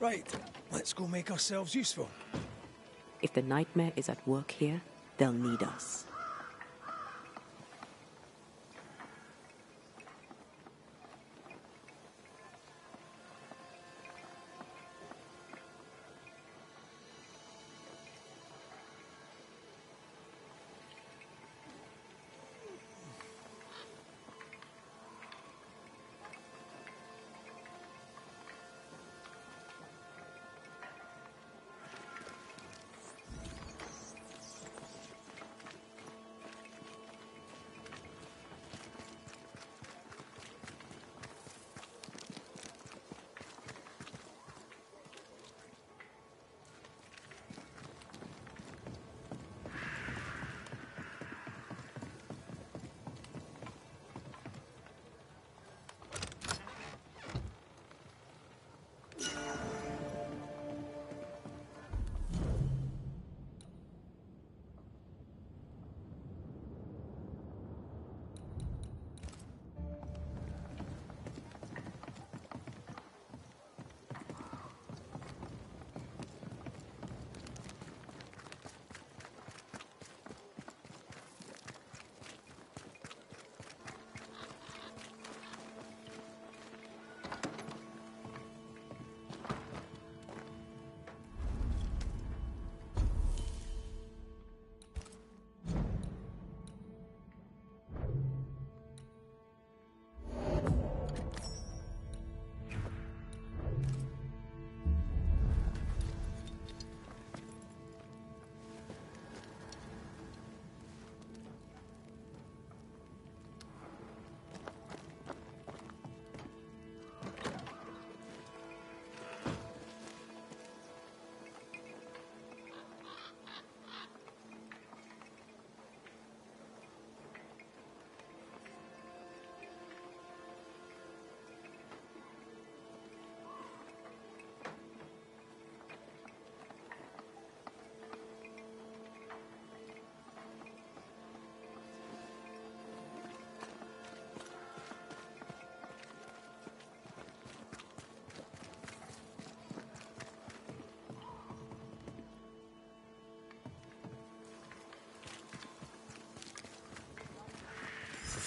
Right, let's go make ourselves useful. If the nightmare is at work here, they'll need us.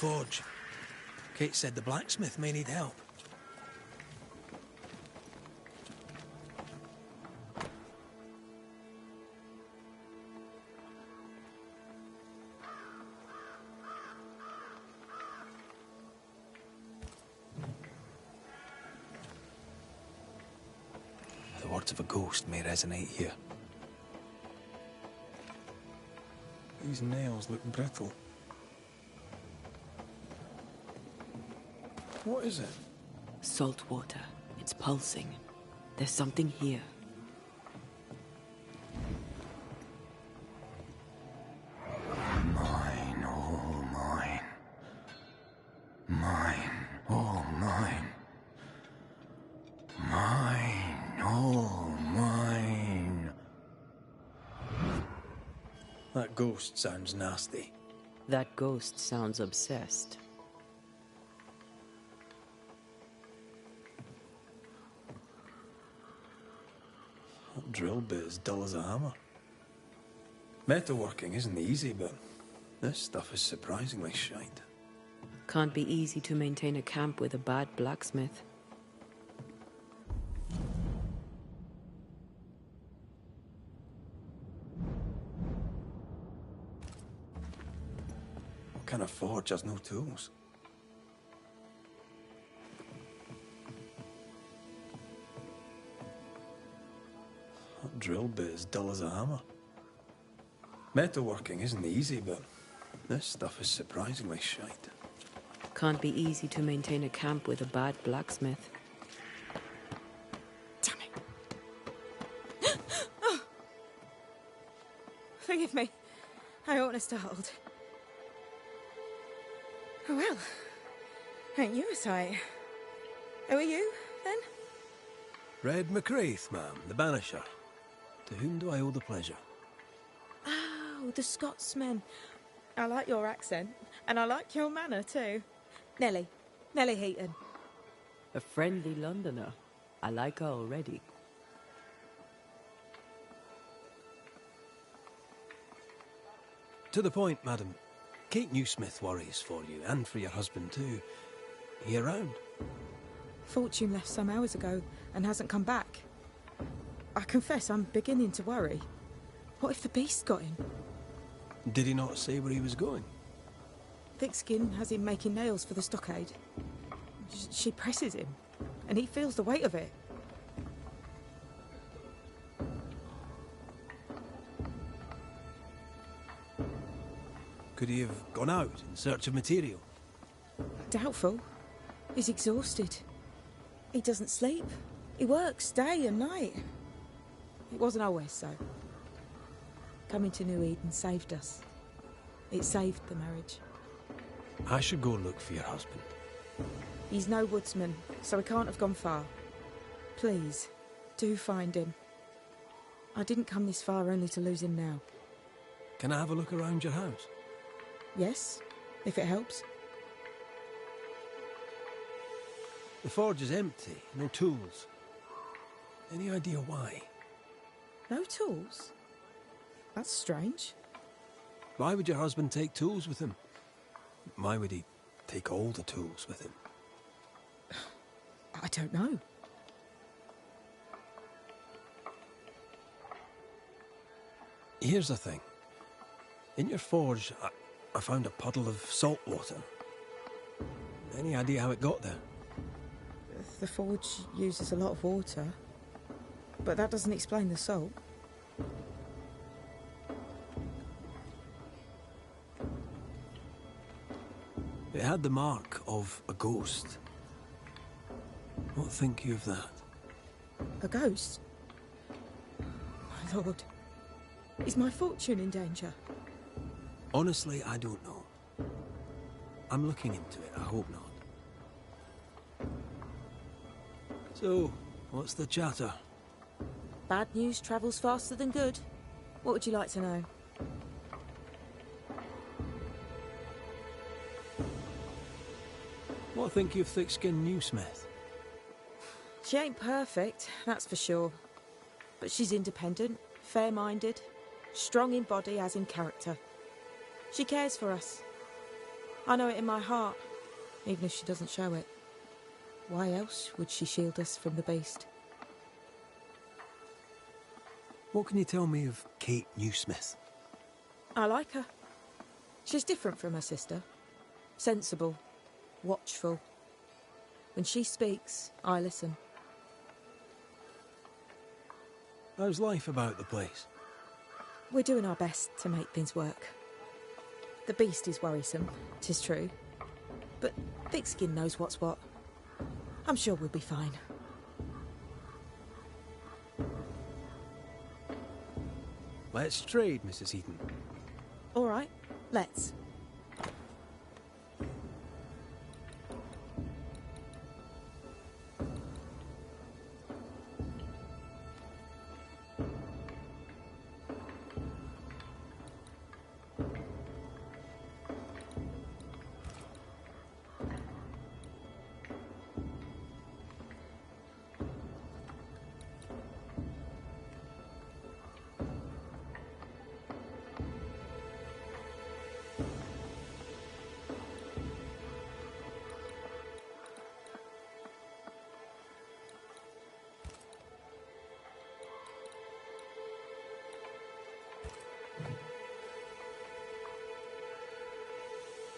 Forge. Kate said the blacksmith may need help. The words of a ghost may resonate here. These nails look brittle. What is it? Salt water. It's pulsing. There's something here. Mine, oh mine. Mine, oh mine. Mine, oh mine. That ghost sounds nasty. That ghost sounds obsessed. That drill bit is dull as a hammer. Metalworking isn't easy, but this stuff is surprisingly shite. Can't be easy to maintain a camp with a bad blacksmith. What kind of forge has no tools? That drill bit is dull as a hammer. Metalworking isn't easy, but this stuff is surprisingly shite. Can't be easy to maintain a camp with a bad blacksmith. Damn it. Oh. Forgive me. I oughtn't have startled. Oh well. Ain't you a sight? Who are you, then? Red McCraith, ma'am, the Banisher. To whom do I owe the pleasure? Oh, the Scotsman. I like your accent, and I like your manner too. Nellie Heaton. A friendly Londoner. I like her already. To the point, madam. Kate Newsmith worries for you, and for your husband too. He around? Fortune left some hours ago and hasn't come back. I confess I'm beginning to worry. What if the beast got him? Did he not say where he was going? Thickskin has him making nails for the stockade. She presses him, and he feels the weight of it. Could he have gone out in search of material? Doubtful. He's exhausted. He doesn't sleep. He works day and night. It wasn't always so. Coming to New Eden saved us. It saved the marriage. I should go look for your husband. He's no woodsman, so he can't have gone far. Please, do find him. I didn't come this far only to lose him now. Can I have a look around your house? Yes, if it helps. The forge is empty, no tools. Any idea why? No tools? That's strange. Why would your husband take tools with him? Why would he take all the tools with him? I don't know. Here's the thing. In your forge, I found a puddle of salt water. Any idea how it got there? The forge uses a lot of water, but that doesn't explain the salt. It had the mark of a ghost. What think you of that? A ghost? My lord, is my fortune in danger? Honestly, I don't know. I'm looking into it, I hope not. So, what's the chatter? Bad news travels faster than good. What would you like to know? What think you of thick-skinned Newsmith? She ain't perfect, that's for sure. But she's independent, fair-minded, strong in body as in character. She cares for us. I know it in my heart, even if she doesn't show it. Why else would she shield us from the beast? What can you tell me of Kate Newsmith? I like her. She's different from her sister. Sensible, watchful. When she speaks, I listen. How's life about the place? We're doing our best to make things work. The beast is worrisome, 'tis true. But Thickskin knows what's what. I'm sure we'll be fine. Let's trade, Mrs. Eden. All right, let's.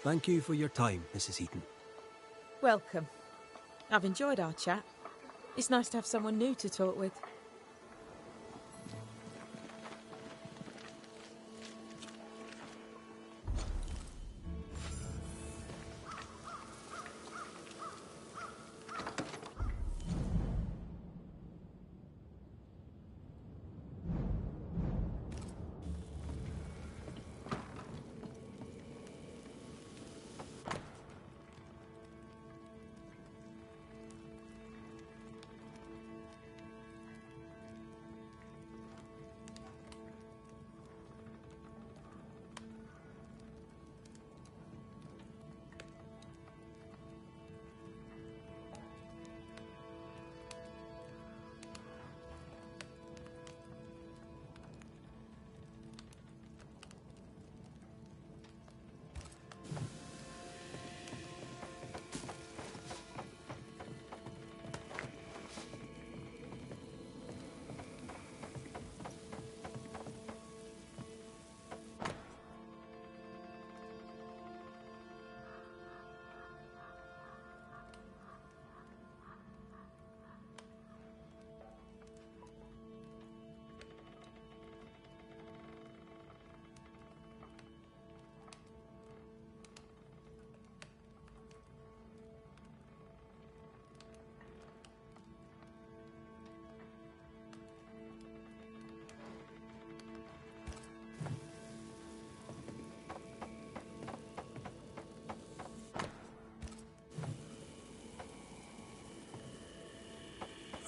Thank you for your time, Mrs. Eden. Welcome. I've enjoyed our chat. It's nice to have someone new to talk with.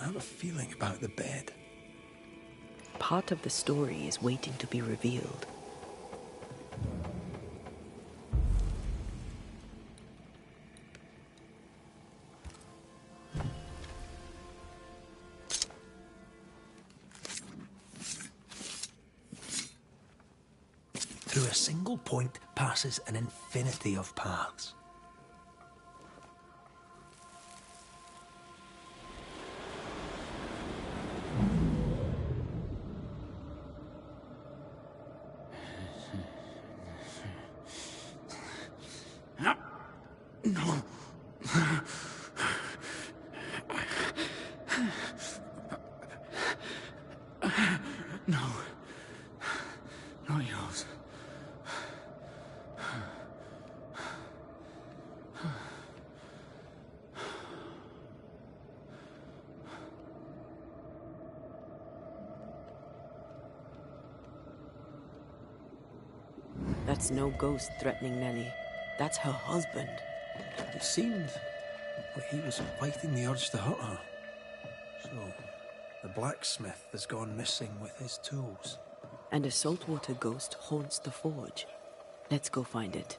I have a feeling about the bed. Part of the story is waiting to be revealed. Through a single point passes an infinity of paths. Not yours. That's no ghost threatening Nellie. That's her husband. It seemed like he was fighting the urge to hurt her. So, the blacksmith has gone missing with his tools. And a saltwater ghost haunts the forge. Let's go find it.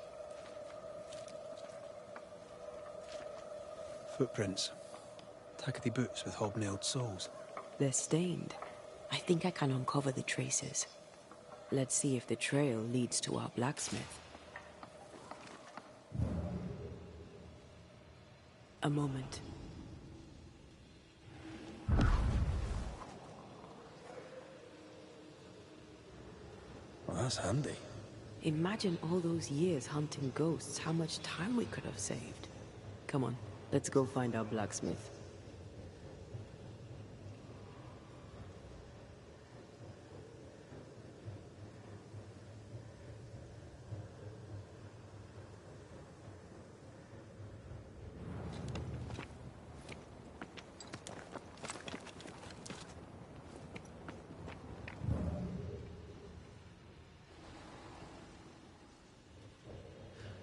Footprints. Tackety boots with hobnailed soles. They're stained. I think I can uncover the traces. Let's see if the trail leads to our blacksmith. A moment. Well, that's handy. Imagine all those years hunting ghosts, how much time we could have saved. Come on, let's go find our blacksmith.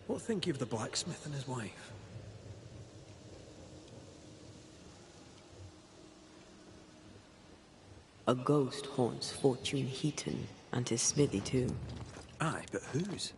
What think you of the blacksmith and his wife? A ghost haunts Fortune Heaton and his smithy too. Aye, but whose?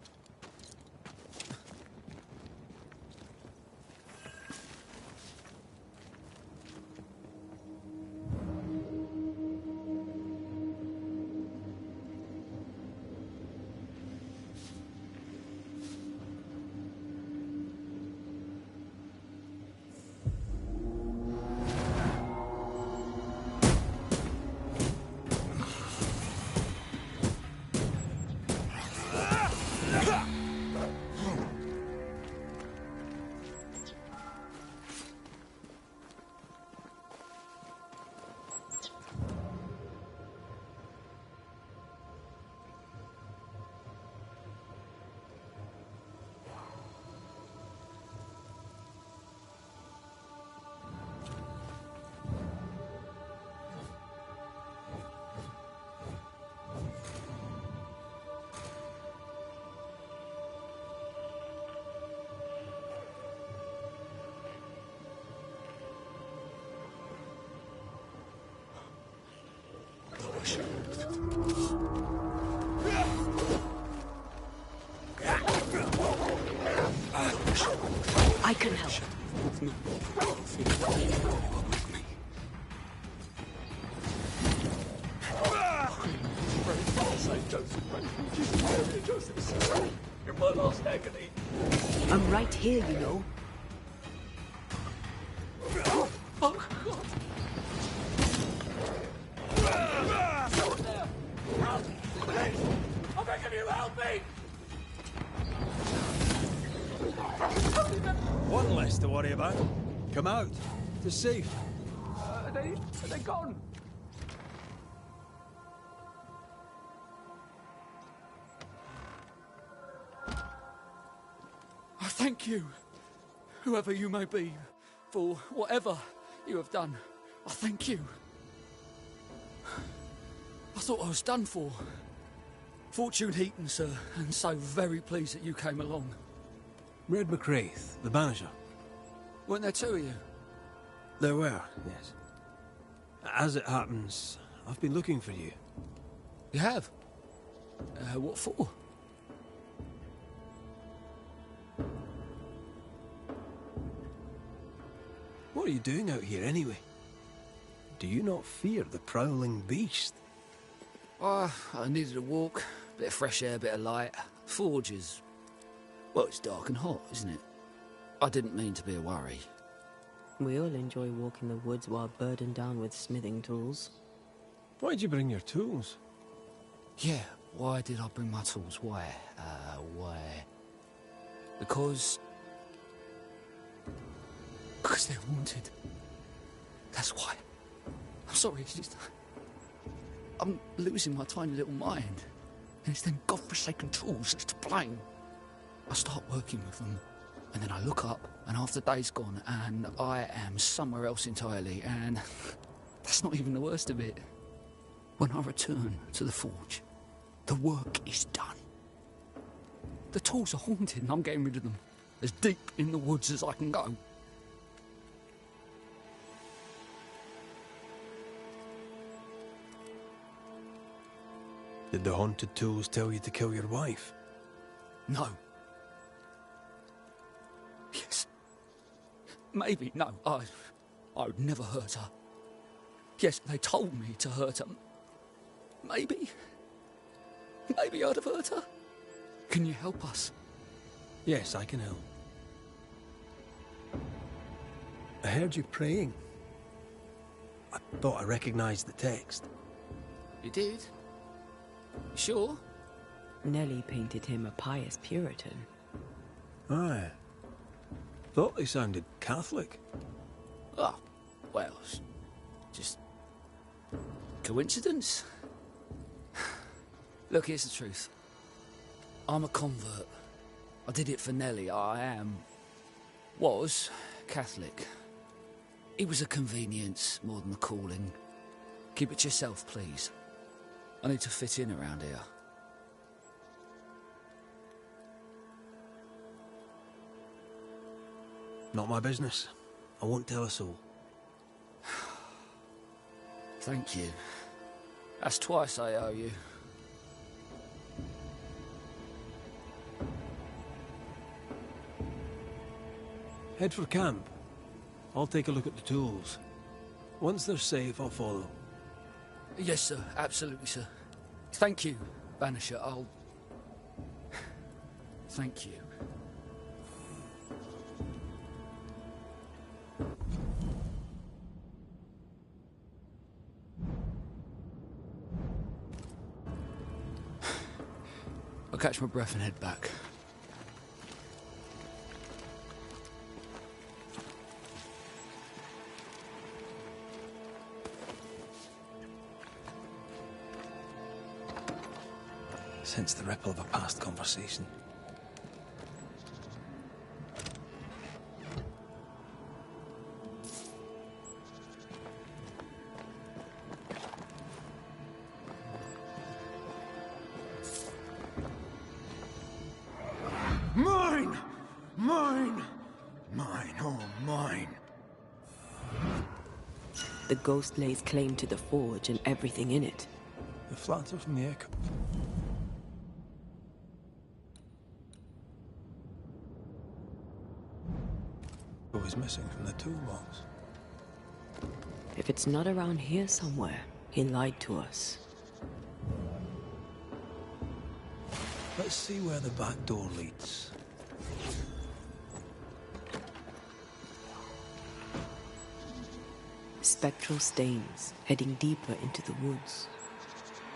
I can help. You're my last agony. I'm right here, you know. Oh, God. I'm begging you, help me! One less to worry about. Come out. It's safe. Are they gone? I thank you, whoever you may be, for whatever you have done. I thank you. I thought I was done for. Fortune Heaton, sir, and so very pleased that you came along. Red McCraith, the Banisher. Weren't there two of you? There were, yes. As it happens, I've been looking for you. You have? What for? What are you doing out here anyway? Do you not fear the prowling beast? I needed a walk, bit of fresh air, bit of light. Forge is... well, it's dark and hot, isn't it? I didn't mean to be a worry. We all enjoy walking the woods while burdened down with smithing tools. Why'd you bring your tools? Yeah, why did I bring my tools? Why? Why? Because they're haunted. That's why. I'm sorry, it's just... I'm losing my tiny little mind. And it's them godforsaken tools that's to blame. I start working with them, and then I look up, and half the day's gone, and I am somewhere else entirely, and that's not even the worst of it. When I return to the forge, the work is done. The tools are haunted, and I'm getting rid of them. As deep in the woods as I can go. Did the haunted tools tell you to kill your wife? No. Yes. Maybe. No, I would never hurt her. Yes, they told me to hurt her. Maybe I'd have hurt her. Can you help us? Yes, I can help. I heard you praying. I thought I recognized the text. You did? Sure? Nellie painted him a pious Puritan. Aye. Thought they sounded Catholic. Oh, well, just coincidence? Look, here's the truth. I'm a convert. I did it for Nellie. Was Catholic. It was a convenience more than a calling. Keep it to yourself, please. I need to fit in around here. Not my business. I won't tell a soul. Thank you. That's twice I owe you. Head for camp. I'll take a look at the tools. Once they're safe, I'll follow. Yes, sir. Absolutely, sir. Thank you, Banisher. Thank you. I'll catch my breath and head back. Sense the ripple of a past conversation. Mine! Mine! Mine, oh mine. The ghost lays claim to the forge and everything in it. The flatter from the echo. What was missing from the toolbox? If it's not around here somewhere, he lied to us. Let's see where the back door leads. Spectral stains, heading deeper into the woods.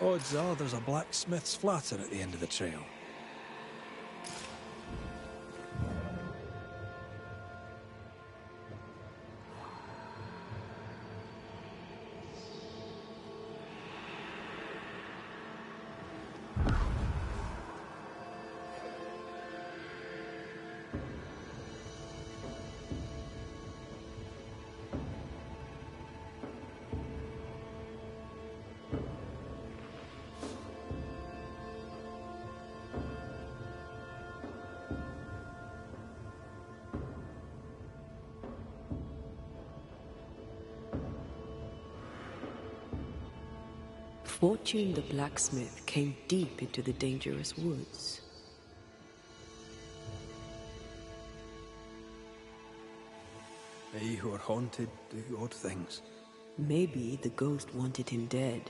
Odds are there's a blacksmith's flatter at the end of the trail. Fortune the blacksmith came deep into the dangerous woods. They who are haunted do odd things. Maybe the ghost wanted him dead.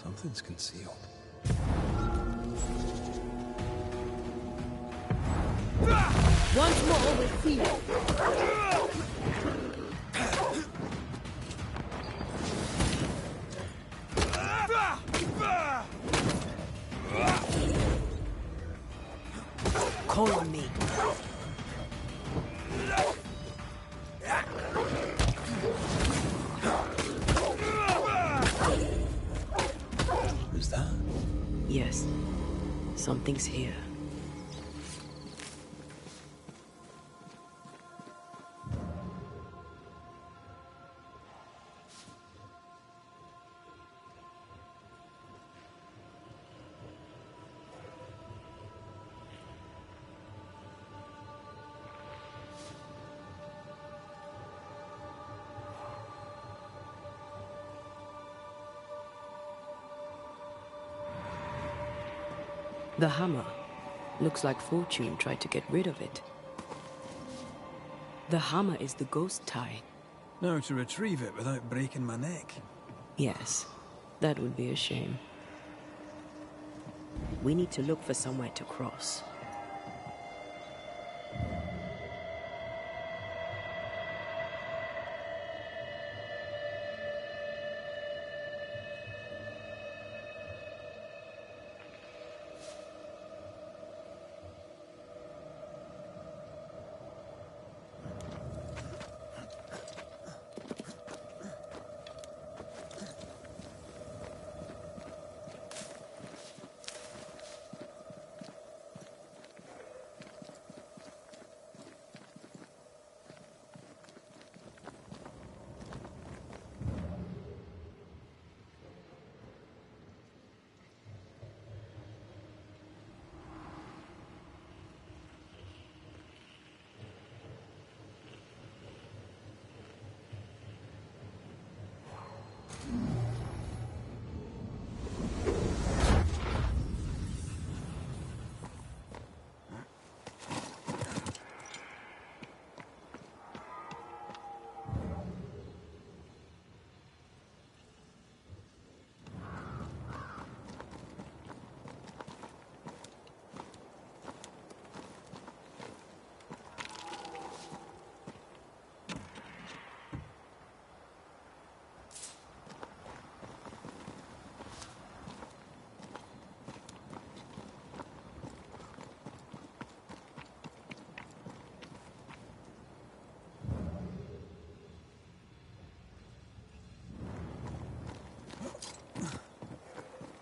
Something's concealed. Once more with fear. Call on me. Is that? Yes. Something's here. The hammer. Looks like Fortune tried to get rid of it. The hammer is the ghost tie. Now to retrieve it without breaking my neck. Yes, that would be a shame. We need to look for somewhere to cross.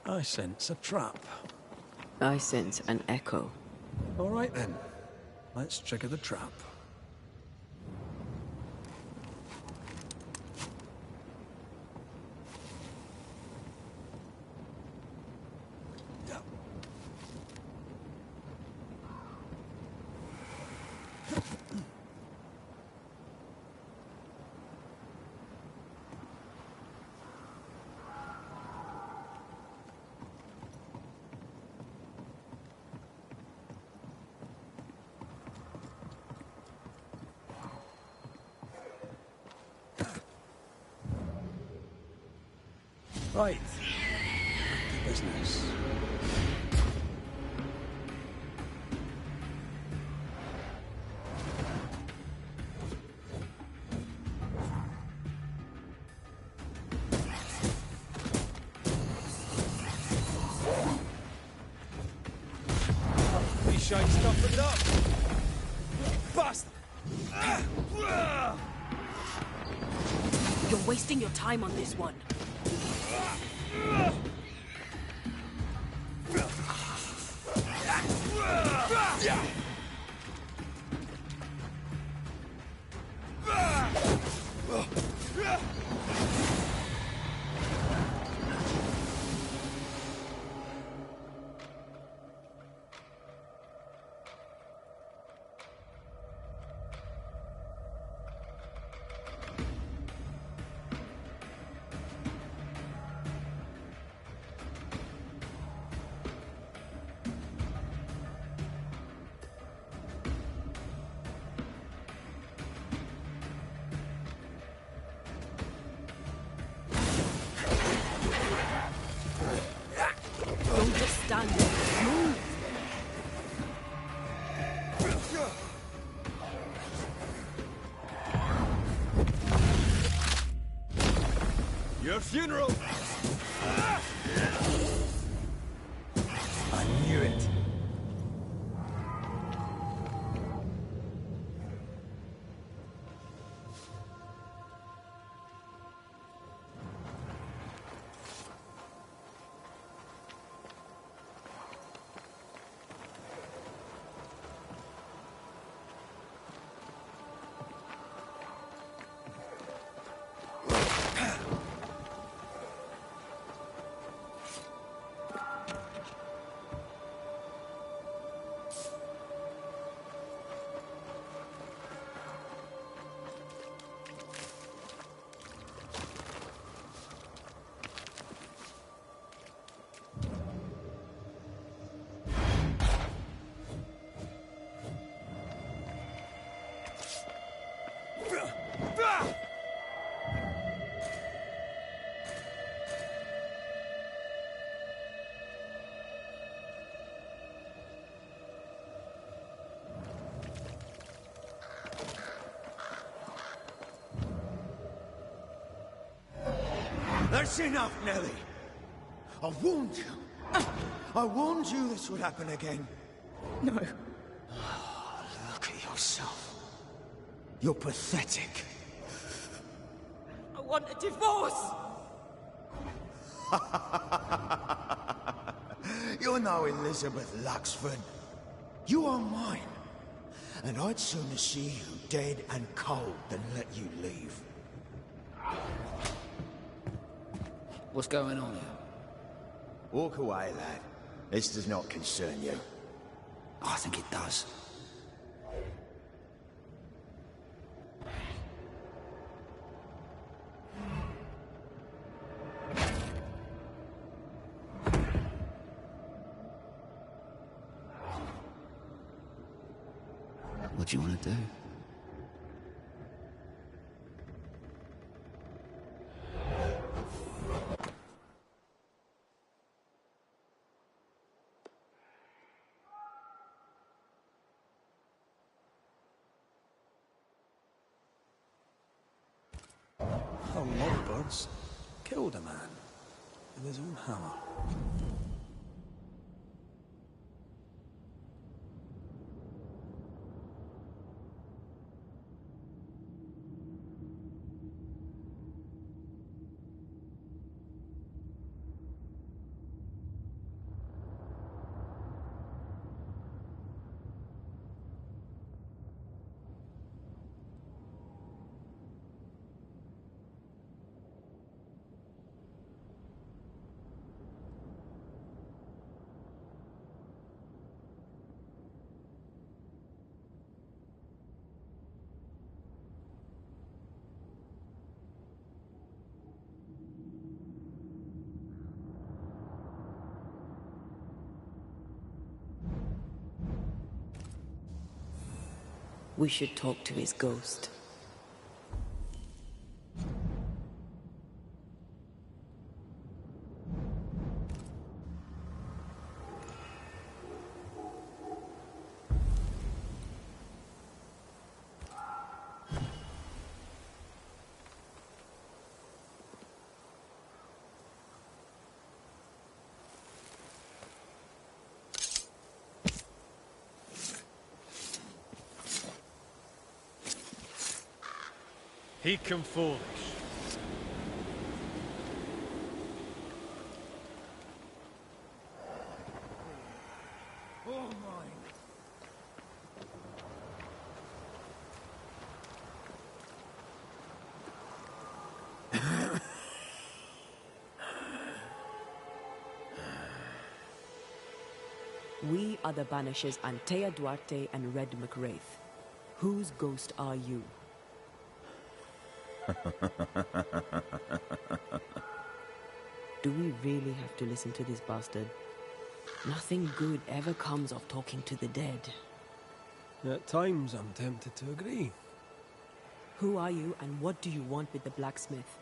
I sense a trap. I sense an echo. All right then. Let's trigger the trap. Right. Back to business. These shiny stuff, look it up! Bust! You're wasting your time on this one. Your funeral! I knew it. That's enough, Nelly. I warned you. I warned you this would happen again. No. Look at yourself. You're pathetic. I want a divorce! You're no Elizabeth Luxford. You are mine. And I'd sooner see you dead and cold than let you leave. What's going on here? Walk away, lad. This does not concern you. I think it does. What do you want to do? A lot of birds killed a man with his own hammer. We should talk to his ghost. He come foolish. All mine. We are the Banishers Antea Duarte and Red McWraith. Whose ghost are you? Do we really have to listen to this bastard? Nothing good ever comes of talking to the dead. At times, I'm tempted to agree. Who are you and what do you want with the blacksmith?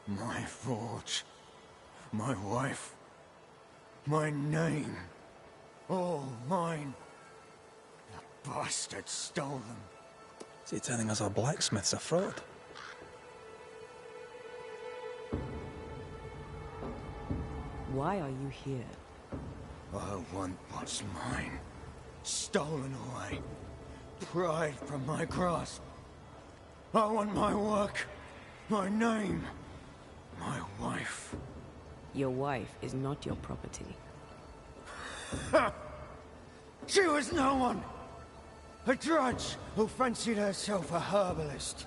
My forge. My wife. My name. All mine. The bastard stole them. Is he telling us our blacksmith's a fraud? Why are you here? I want what's mine. Stolen away. Pried from my grasp. I want my work. My name. My wife. Your wife is not your property. She was no one! A drudge who fancied herself a herbalist.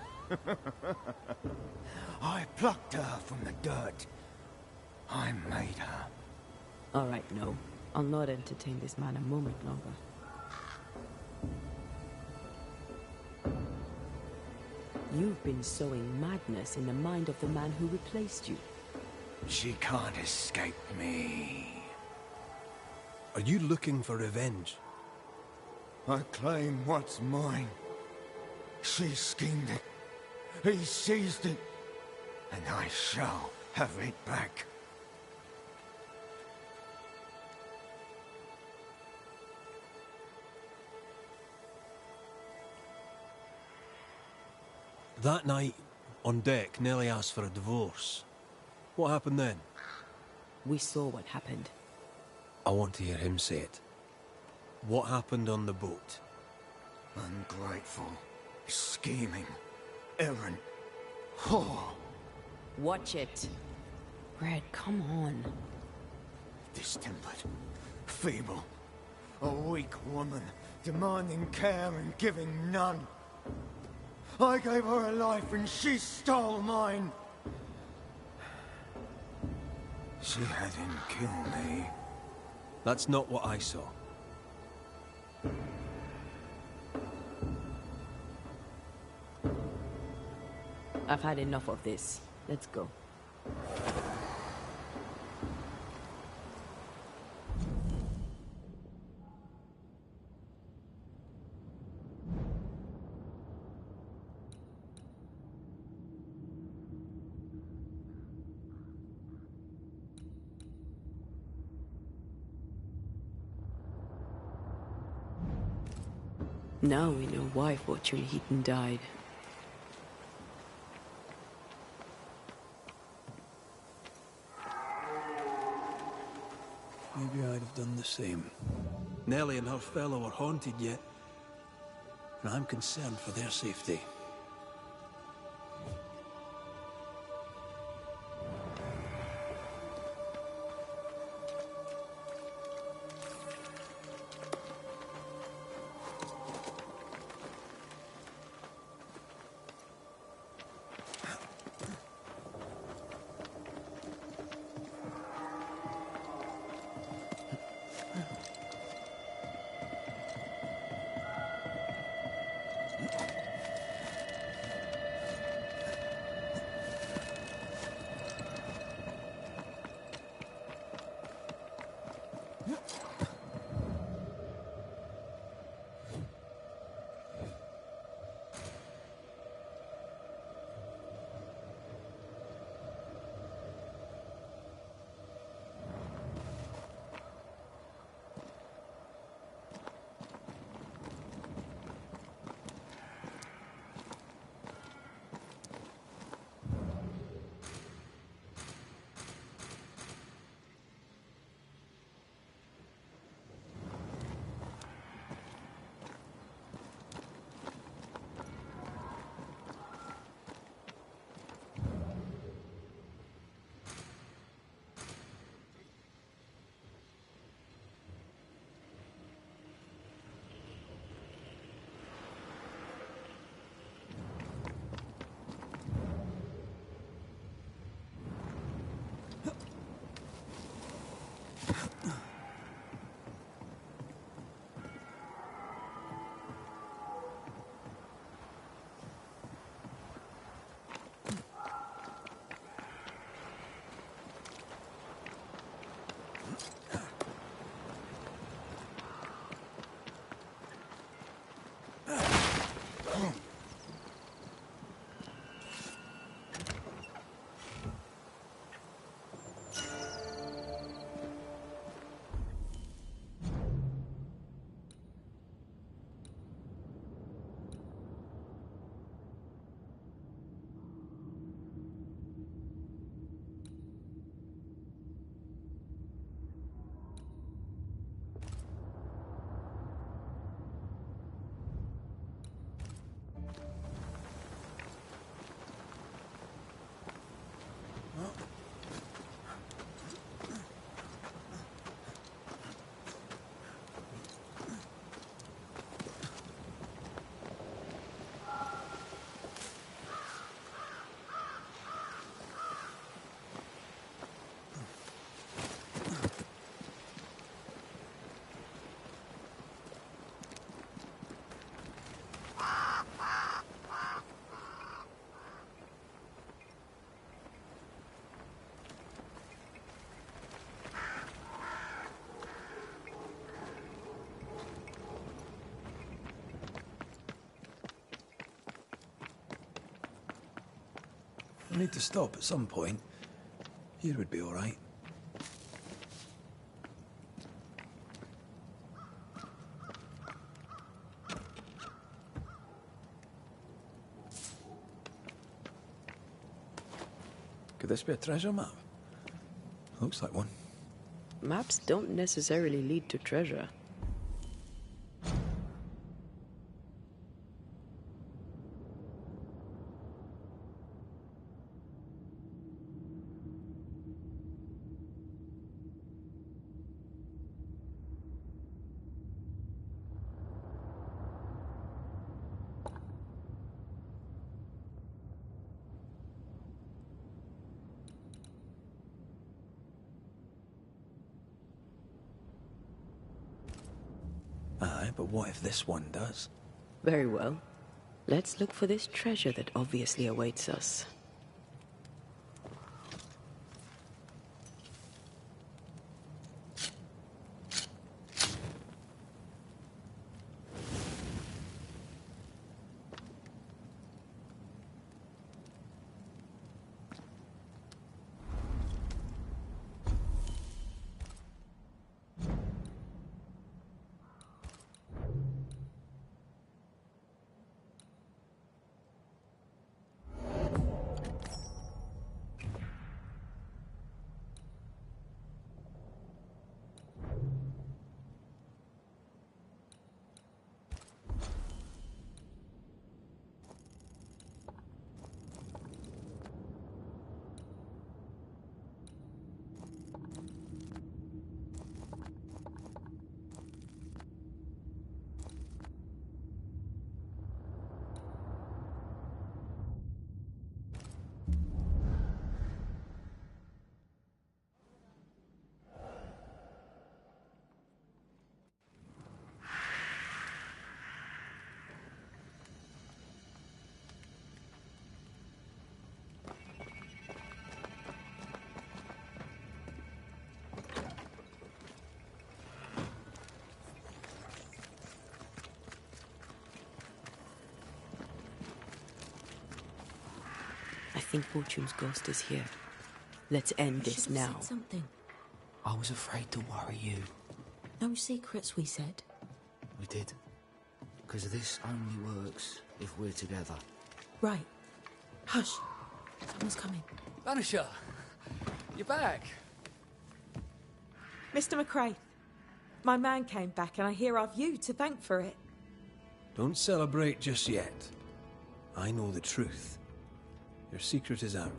I plucked her from the dirt. I made her. All right, no. I'll not entertain this man a moment longer. You've been sowing madness in the mind of the man who replaced you. She can't escape me. Are you looking for revenge? I claim what's mine. She schemed it. He seized it. And I shall have it back. That night, on deck, Nellie asked for a divorce. What happened then? We saw what happened. I want to hear him say it. What happened on the boat? Ungrateful, scheming, errant, whore. Watch it. Red, come on. Distempered, feeble, a weak woman, demanding care and giving none. I gave her a life and she stole mine. She had him kill me. That's not what I saw. I've had enough of this. Let's go. Now we know why Fortune Heaton died. Maybe I'd have done the same. Nellie and her fellow are haunted yet, and I'm concerned for their safety. We'll need to stop at some point. Here would be all right. Could this be a treasure map? Looks like one. Maps don't necessarily lead to treasure. Aye, but what if this one does? Very well. Let's look for this treasure that obviously awaits us. I think Fortune's ghost is here. Let's end this now. Said something. I was afraid to worry you. No secrets, we said. We did. Because this only works if we're together. Right. Hush. Someone's coming. Banisher! You're back! Mr. McRae, my man came back and I hear I've you to thank for it. Don't celebrate just yet. I know the truth. Your secret is out.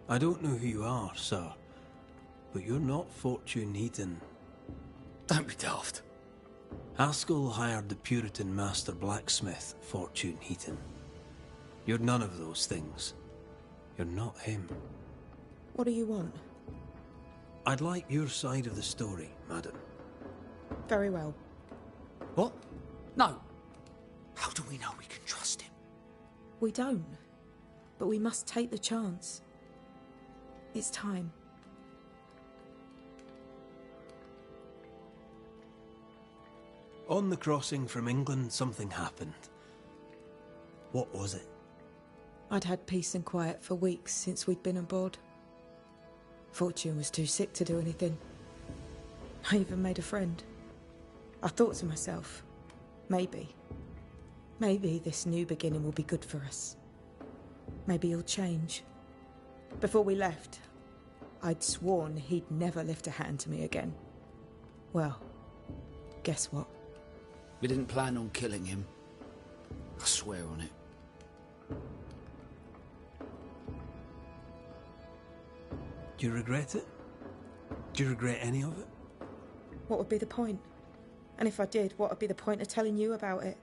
I don't know who you are, sir, but you're not Fortune Heaton. Don't be daft. Haskell hired the Puritan master blacksmith, Fortune Heaton. You're none of those things. You're not him. What do you want? I'd like your side of the story, madam. Very well. What? No. How do we know we can trust him? We don't. But we must take the chance. It's time. On the crossing from England, something happened. What was it? I'd had peace and quiet for weeks since we'd been aboard. Fortune was too sick to do anything. I even made a friend. I thought to myself, maybe this new beginning will be good for us. Maybe he'll change. Before we left, I'd sworn he'd never lift a hand to me again. Well, guess what? We didn't plan on killing him. I swear on it. Do you regret it? Do you regret any of it? What would be the point? And if I did, what would be the point of telling you about it?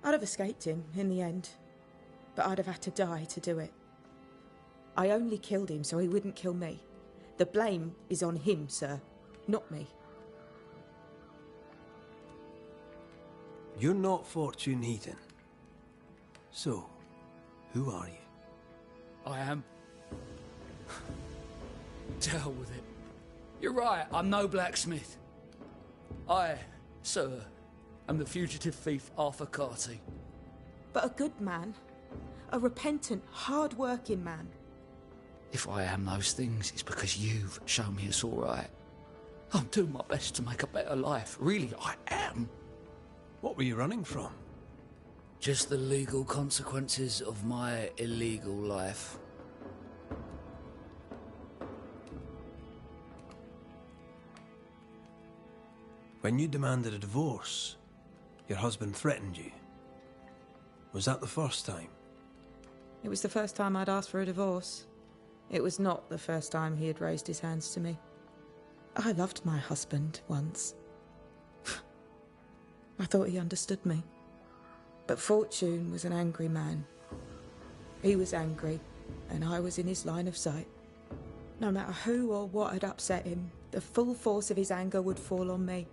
I'd have escaped him in the end, but I'd have had to die to do it. I only killed him so he wouldn't kill me. The blame is on him, sir, not me. You're not Fortune Heaton. So, who are you? I am. To hell with it. You're right, I'm no blacksmith. I, sir, am the fugitive thief Arthur Parte. But a good man. a repentant, hard-working man. If I am those things, it's because you've shown me it's all right. I'm doing my best to make a better life. Really, I am. What were you running from? Just the legal consequences of my illegal life. When you demanded a divorce, your husband threatened you. Was that the first time? It was the first time I'd asked for a divorce. It was not the first time he had raised his hands to me. I loved my husband once. I thought he understood me. But Fortune was an angry man. He was angry, and I was in his line of sight. No matter who or what had upset him, the full force of his anger would fall on me.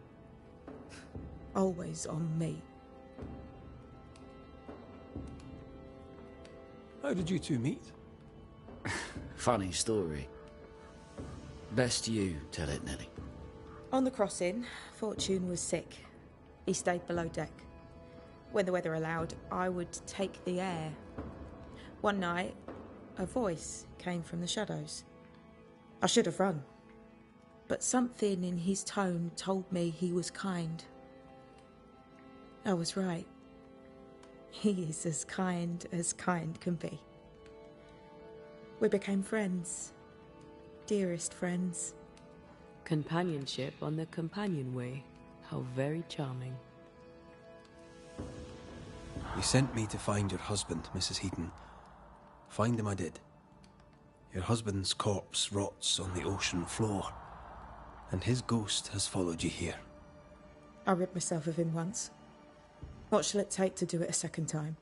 Always on me. How did you two meet? Funny story. Best you tell it, Nelly. On the crossing, Fortune was sick. He stayed below deck. When the weather allowed, I would take the air. One night, a voice came from the shadows. I should have run, but something in his tone told me he was kind. I was right. He is as kind can be. We became friends. Dearest friends. Companionship on the companion way. How very charming. You sent me to find your husband, Mrs. Heaton. Find him I did. Your husband's corpse rots on the ocean floor, and his ghost has followed you here. I rid myself of him once. What shall it take to do it a second time?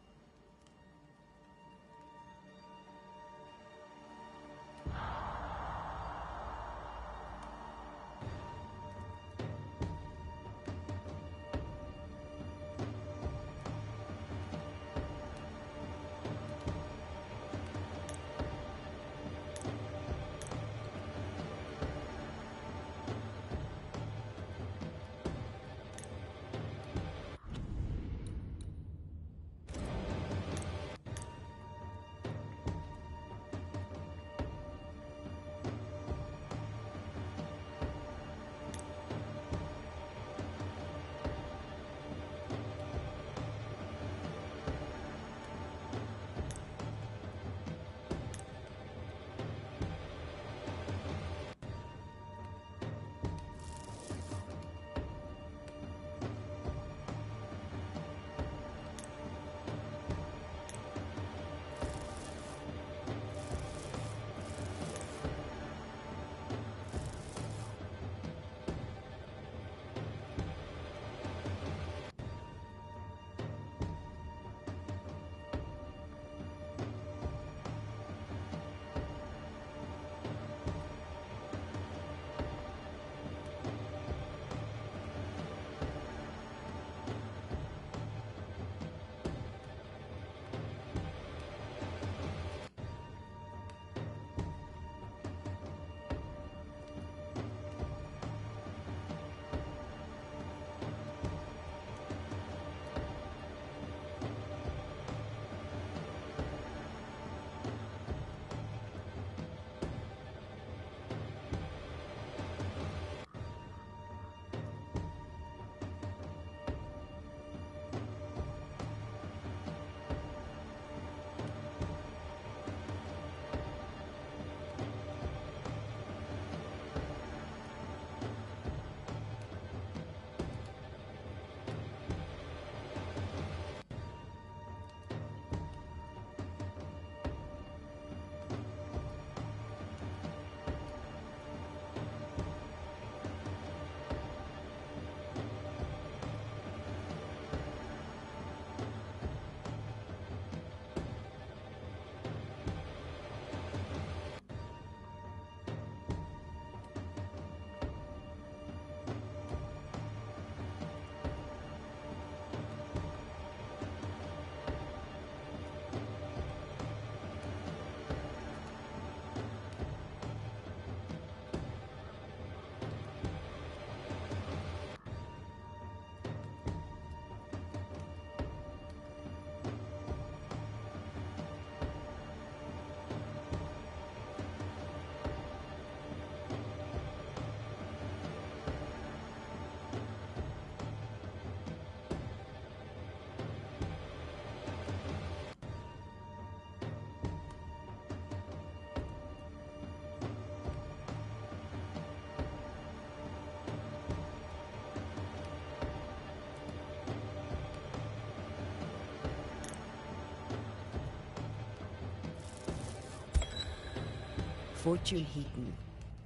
Fortune Heaton.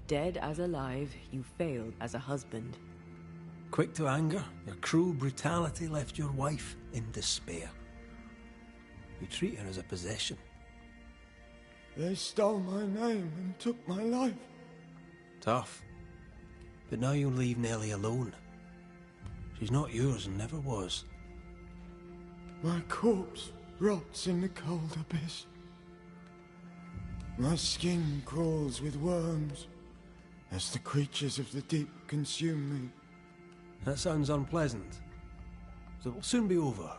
Dead as alive, you failed as a husband. Quick to anger, your cruel brutality left your wife in despair. You treat her as a possession. They stole my name and took my life. Tough. But now you'll leave Nellie alone. She's not yours and never was. My corpse rots in the cold abyss. My skin crawls with worms as the creatures of the deep consume me. That sounds unpleasant. So it will soon be over.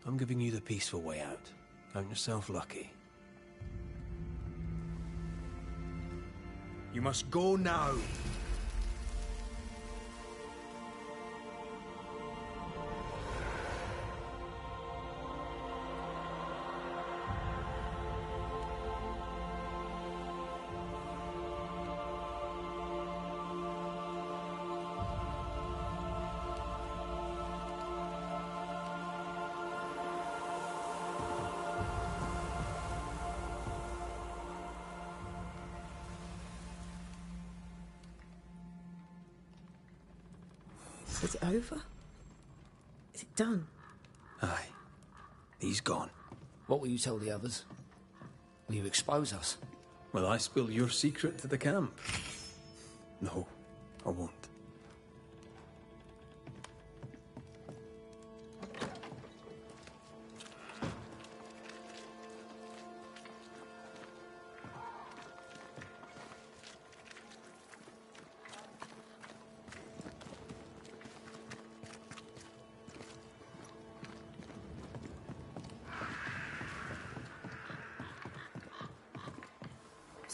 I'm giving you the peaceful way out. Count yourself lucky. You must go now. Is it over? Is it done? Aye. He's gone. What will you tell the others? Will you expose us? Will I spill your secret to the camp? No, I won't.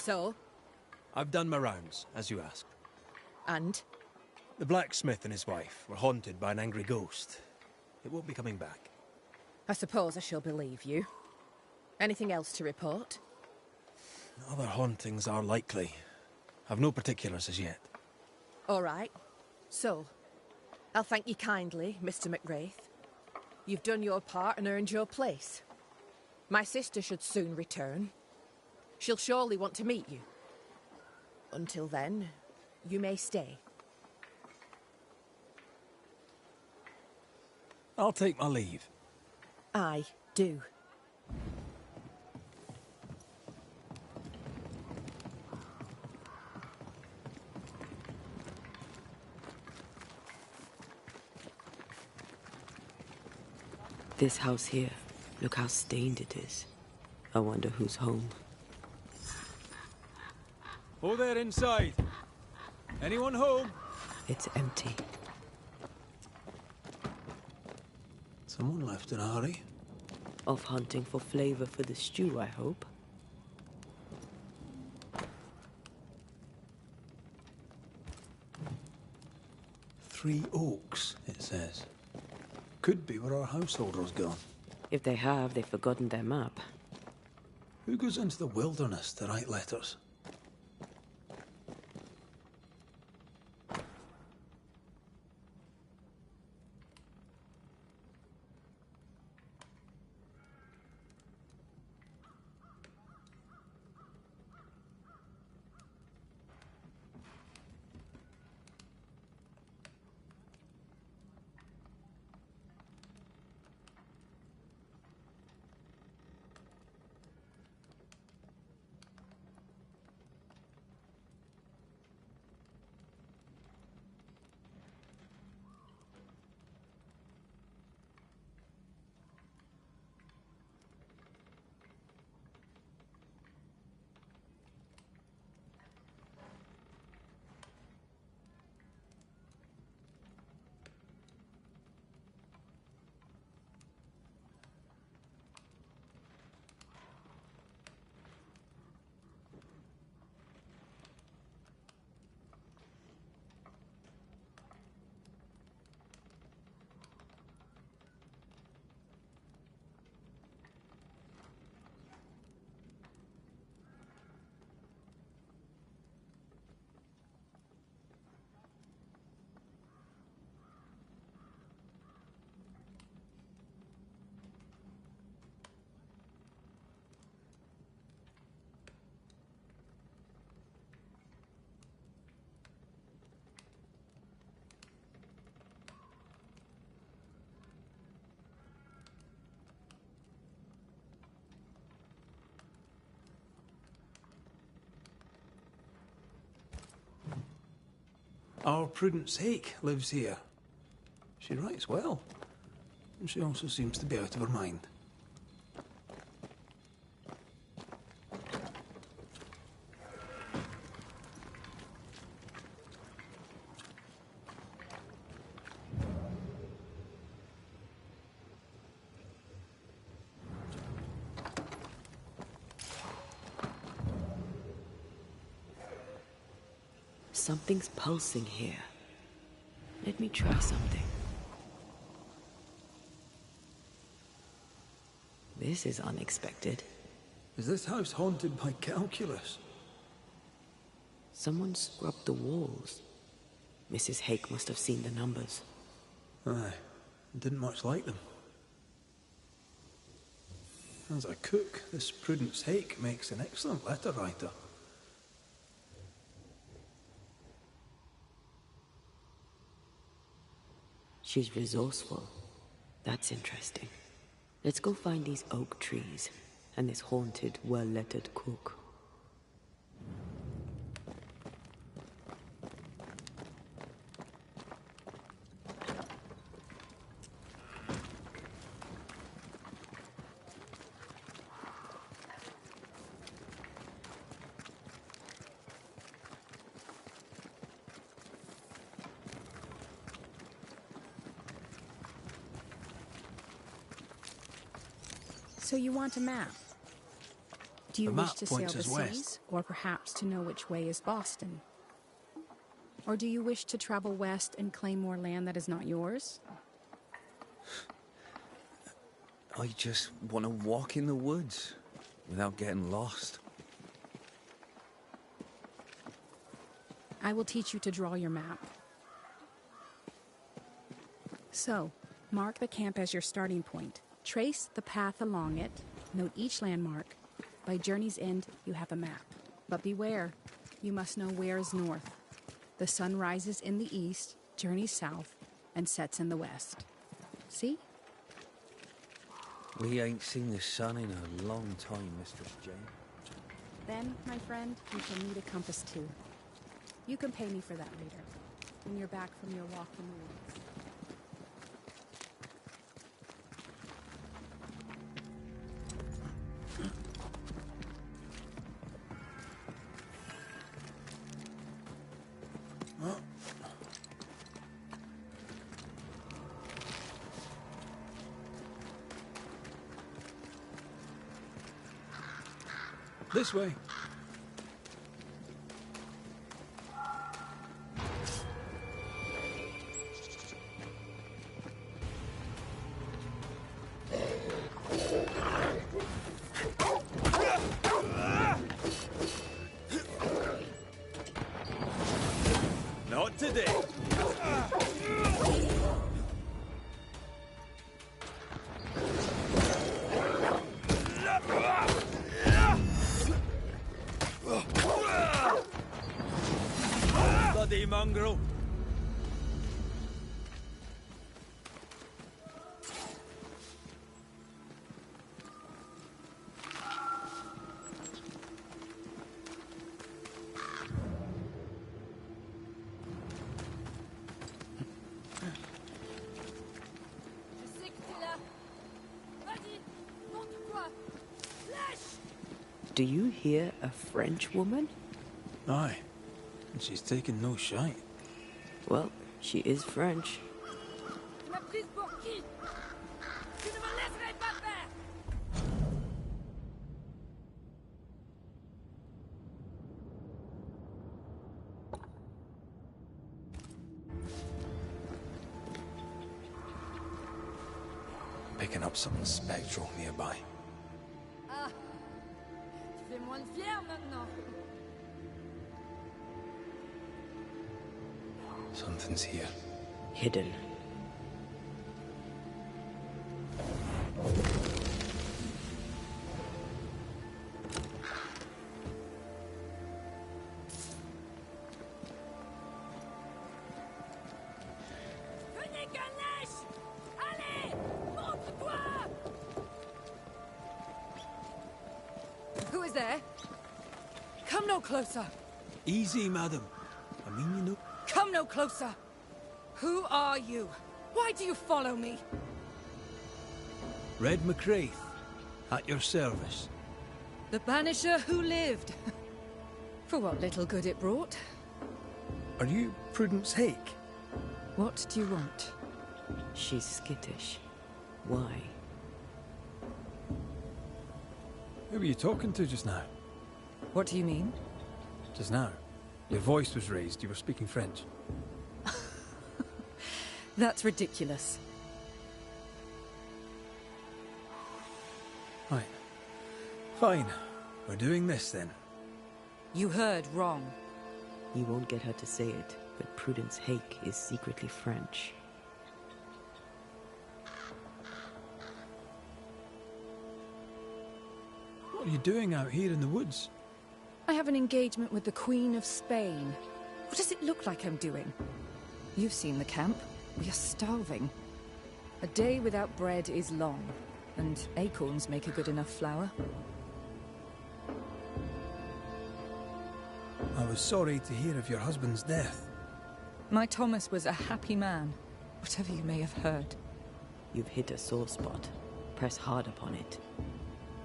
So? I've done my rounds, as you asked. And? The blacksmith and his wife were haunted by an angry ghost. It won't be coming back. I suppose I shall believe you. Anything else to report? Other hauntings are likely. I've no particulars as yet. All right. So, I'll thank you kindly, Mr. McWraith. You've done your part and earned your place. My sister should soon return. She'll surely want to meet you. Until then, you may stay. I'll take my leave. I do. This house here, look how stained it is. I wonder who's home. Oh, there inside. Anyone home? It's empty. Someone left in a hurry. Off hunting for flavor for the stew, I hope. Three Oaks, it says. Could be where our householder's gone. If they have, they've forgotten their map. Who goes into the wilderness to write letters? Our Prudence Hake lives here. She writes well, and she also seems to be out of her mind. Something's pulsing here. Let me try something. This is unexpected. Is this house haunted by calculus? Someone scrubbed the walls. Mrs. Hake must have seen the numbers. Aye, didn't much like them. As a cook, this Prudence Hake makes an excellent letter writer. She's resourceful. That's interesting. Let's go find these oak trees and this haunted, well-lettered cook. So you want a map? Do you The wish map to sail points the us west. seas, or perhaps to know which way is Boston? Or do you wish to travel west and claim more land that is not yours? I just want to walk in the woods without getting lost. I will teach you to draw your map. So, mark the camp as your starting point. Trace the path along it. Note each landmark. By journey's end, you have a map. But beware, you must know where is north. The sun rises in the east, journeys south, and sets in the west. See? We ain't seen the sun in a long time, Mistress Jane. Then, my friend, you shall need a compass too. You can pay me for that later, when you're back from your walk in the woods. This way. Not today. Bloody mongrel. Do you hear a French woman? Aye, and she's taking no shite. Well, she is French. Picking up something spectral nearby. Tu fais moins de fier maintenant. Something's here. Hidden. Venez, Ganesh! Allez! Montre-toi! Who is there? Come no closer. Easy, madam. I mean, you know. Come no closer! Who are you? Why do you follow me? Red McCraith, at your service. The Banisher who lived. For what little good it brought. Are you Prudence Hake? What do you want? She's skittish. Why? Who were you talking to just now? What do you mean? Just now. Your voice was raised. You were speaking French. That's ridiculous. Right. Fine. We're doing this then. You heard wrong. You won't get her to say it, but Prudence Hake is secretly French. What are you doing out here in the woods? I have an engagement with the Queen of Spain. What does it look like I'm doing? You've seen the camp. We are starving. A day without bread is long, and acorns make a good enough flour. I was sorry to hear of your husband's death. My Thomas was a happy man, whatever you may have heard. You've hit a sore spot. Press hard upon it.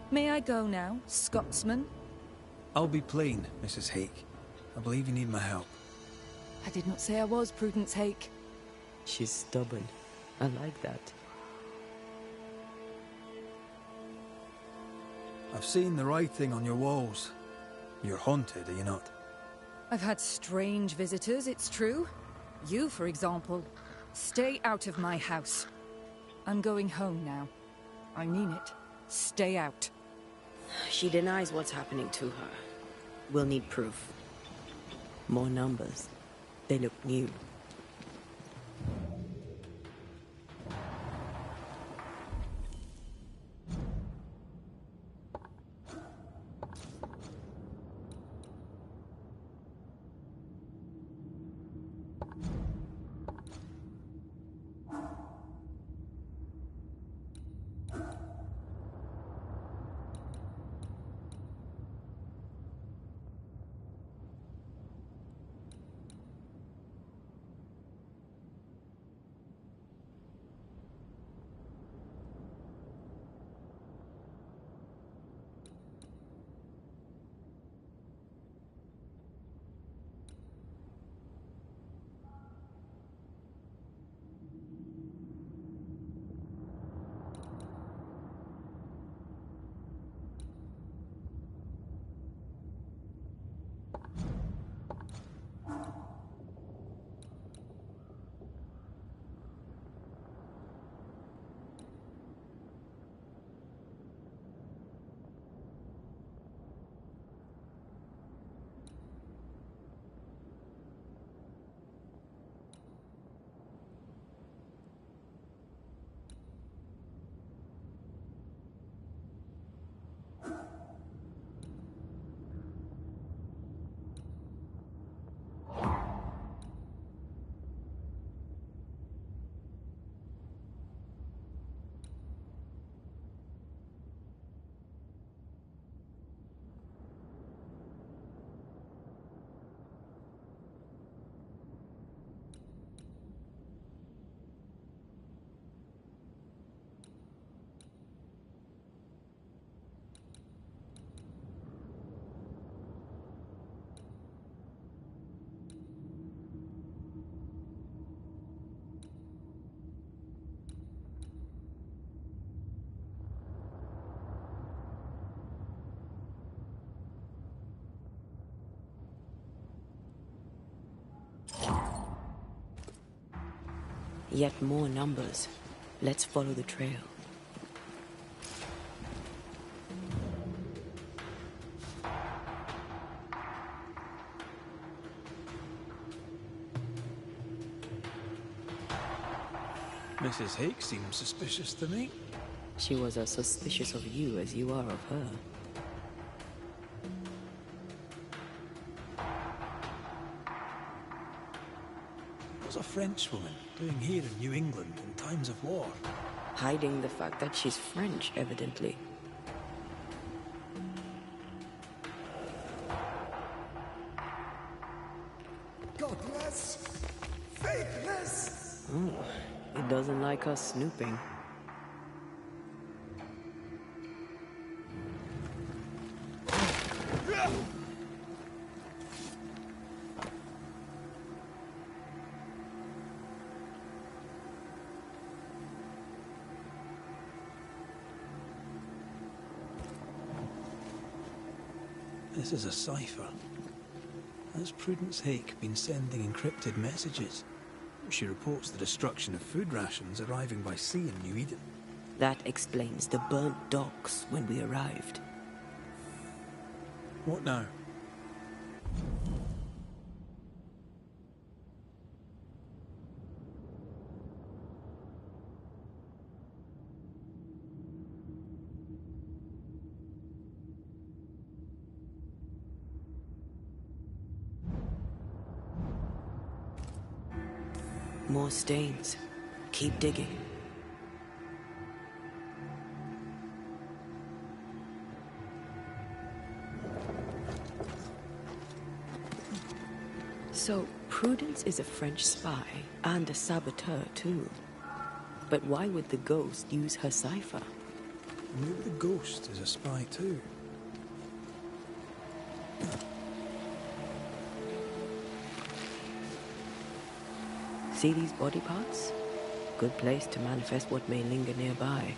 May I go now, Scotsman? I'll be plain, Mrs. Hake. I believe you need my help. I did not say I was Prudence Hake. She's stubborn. I like that. I've seen the writing on your walls. You're haunted, are you not? I've had strange visitors, it's true. You, for example. Stay out of my house. I'm going home now. I mean it. Stay out. She denies what's happening to her. We'll need proof. More numbers. They look new. Yet more numbers. Let's follow the trail. Mrs. Hake seems suspicious to me. She was as suspicious of you as you are of her. What's a French woman doing here in New England in times of war? Hiding the fact that she's French, evidently. God bless doesn't like us snooping. This is a cipher. Has Prudence Hake been sending encrypted messages? She reports the destruction of food rations arriving by sea in New Eden. That explains the burnt docks when we arrived. What now? More stains. Keep digging. So, Prudence is a French spy, and a saboteur too. But why would the ghost use her cipher? Maybe the ghost is a spy too. See these body parts? Good place to manifest what may linger nearby.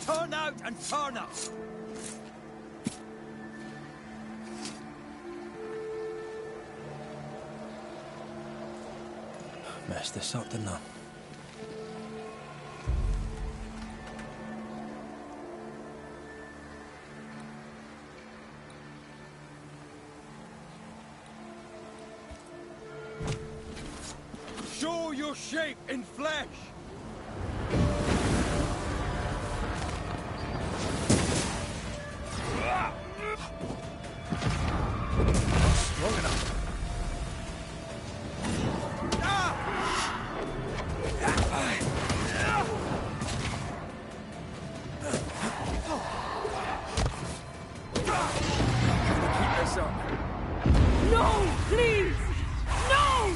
Turn out and turn up! Messed this up, didn't I? Show your shape in flesh! Strong enough. No! Please! No!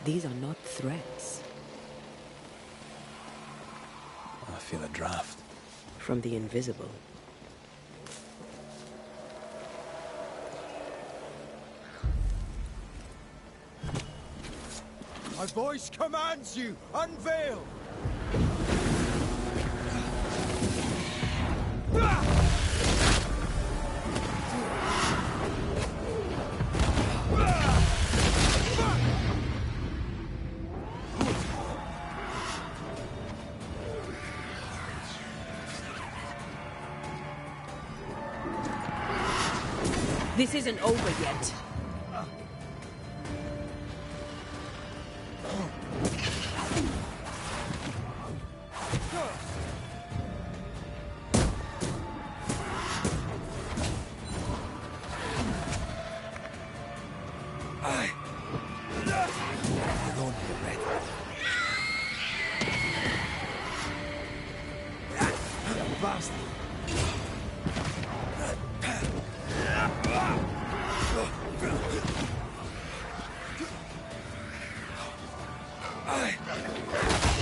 These are not threats. I feel a draft. From the invisible. My voice commands you! Unveil! This isn't over yet.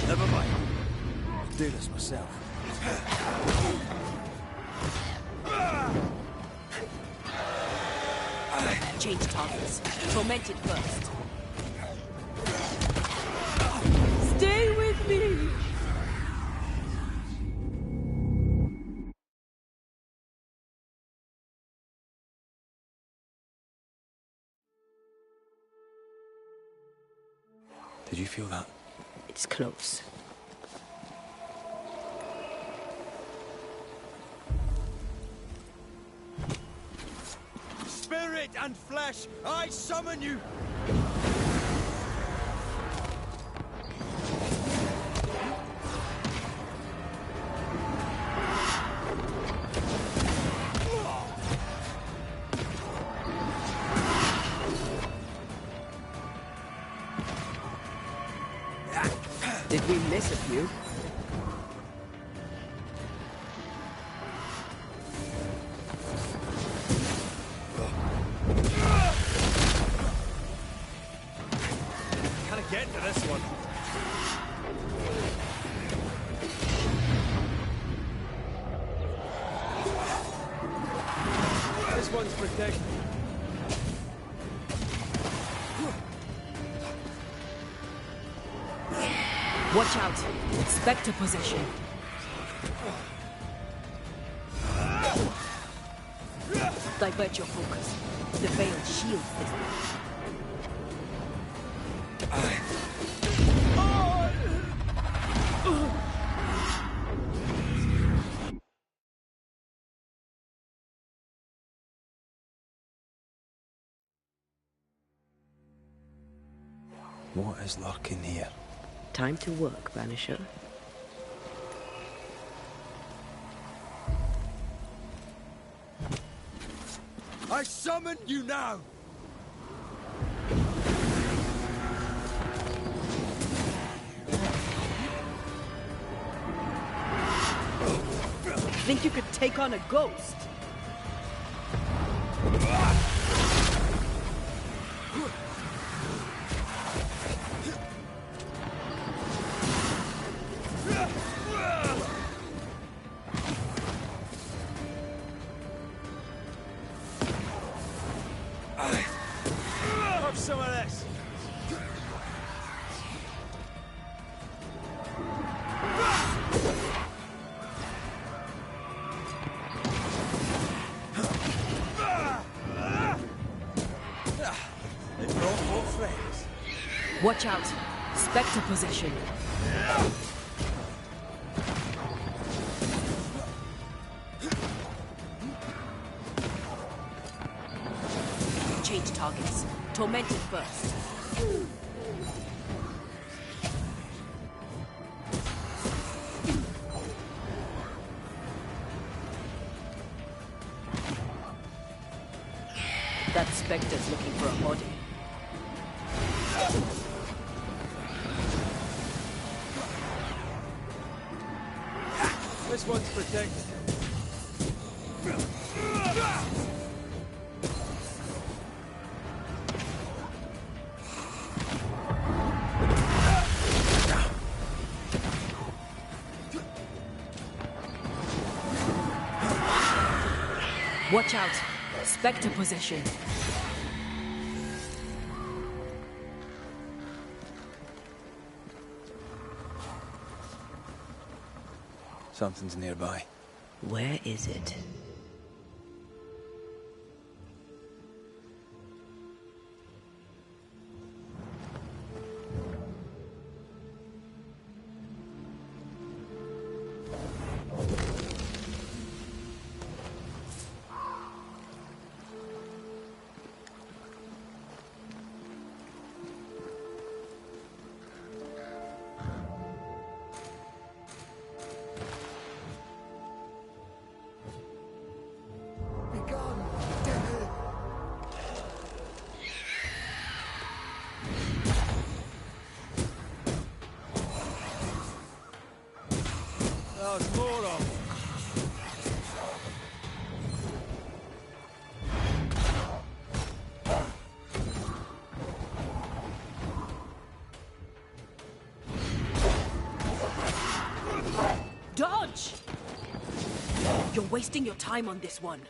Never mind. I'll do this myself. Change targets. Tormented first. Stay with me! Did you feel that? It's close. Spirit and flesh, I summon you! Did we miss a few? Can I get to this one? This one's protected. Watch out! Spectre possession. Divert your focus. The veiled shield is What is lurking here? time to work, Banisher. I summon you now! Think you could take on a ghost? Have some of this. It brought more friends. Watch out! Spectre possession. Change targets. Tormented first. That Spectre's looking for a body. This one's protected. Watch out! Spectre possession. Something's nearby. Where is it? There's more of them. Dodge! You're wasting your time on this one.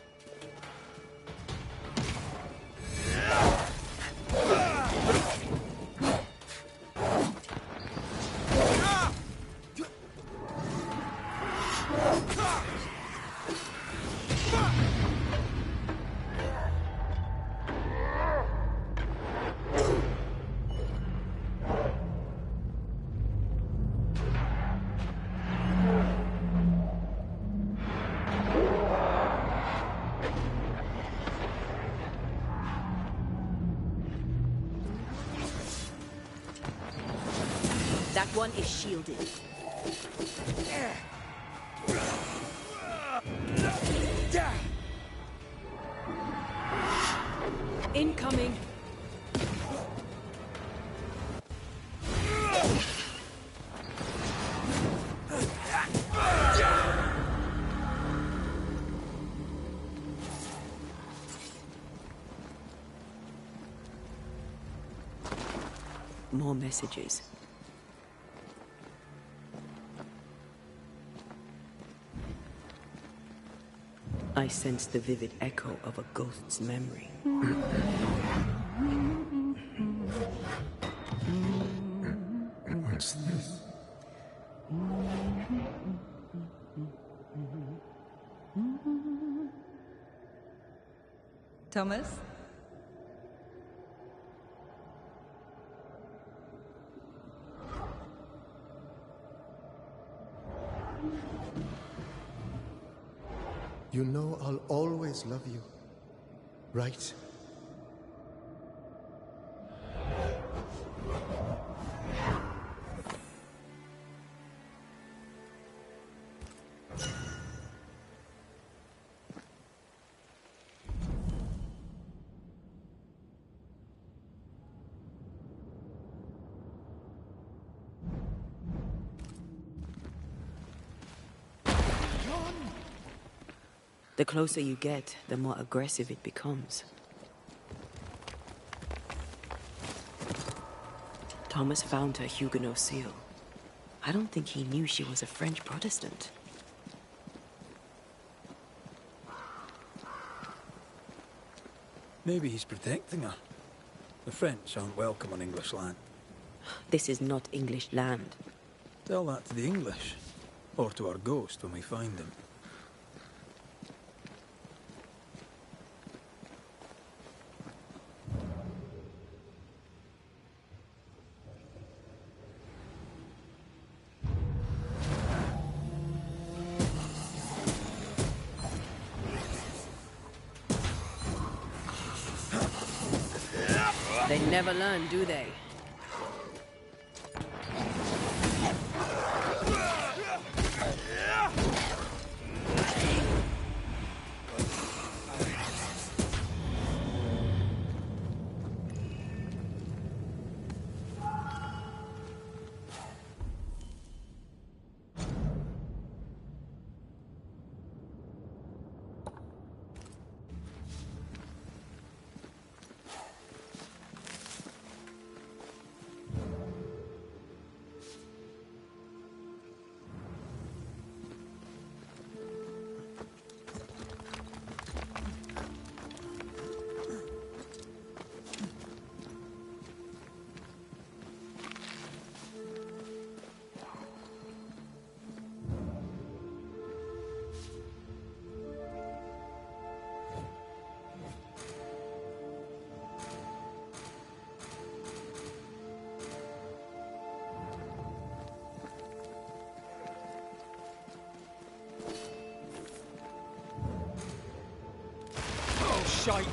That one is shielded. Incoming. More messages. I sense the vivid echo of a ghost's memory. What's this? Thomas? You know I'll always love you, right? The closer you get, the more aggressive it becomes. Thomas found her Huguenot seal. I don't think he knew she was a French Protestant. Maybe he's protecting her. The French aren't welcome on English land. This is not English land. Tell that to the English. Or to our ghost when we find him. They never learn, do they? Shite.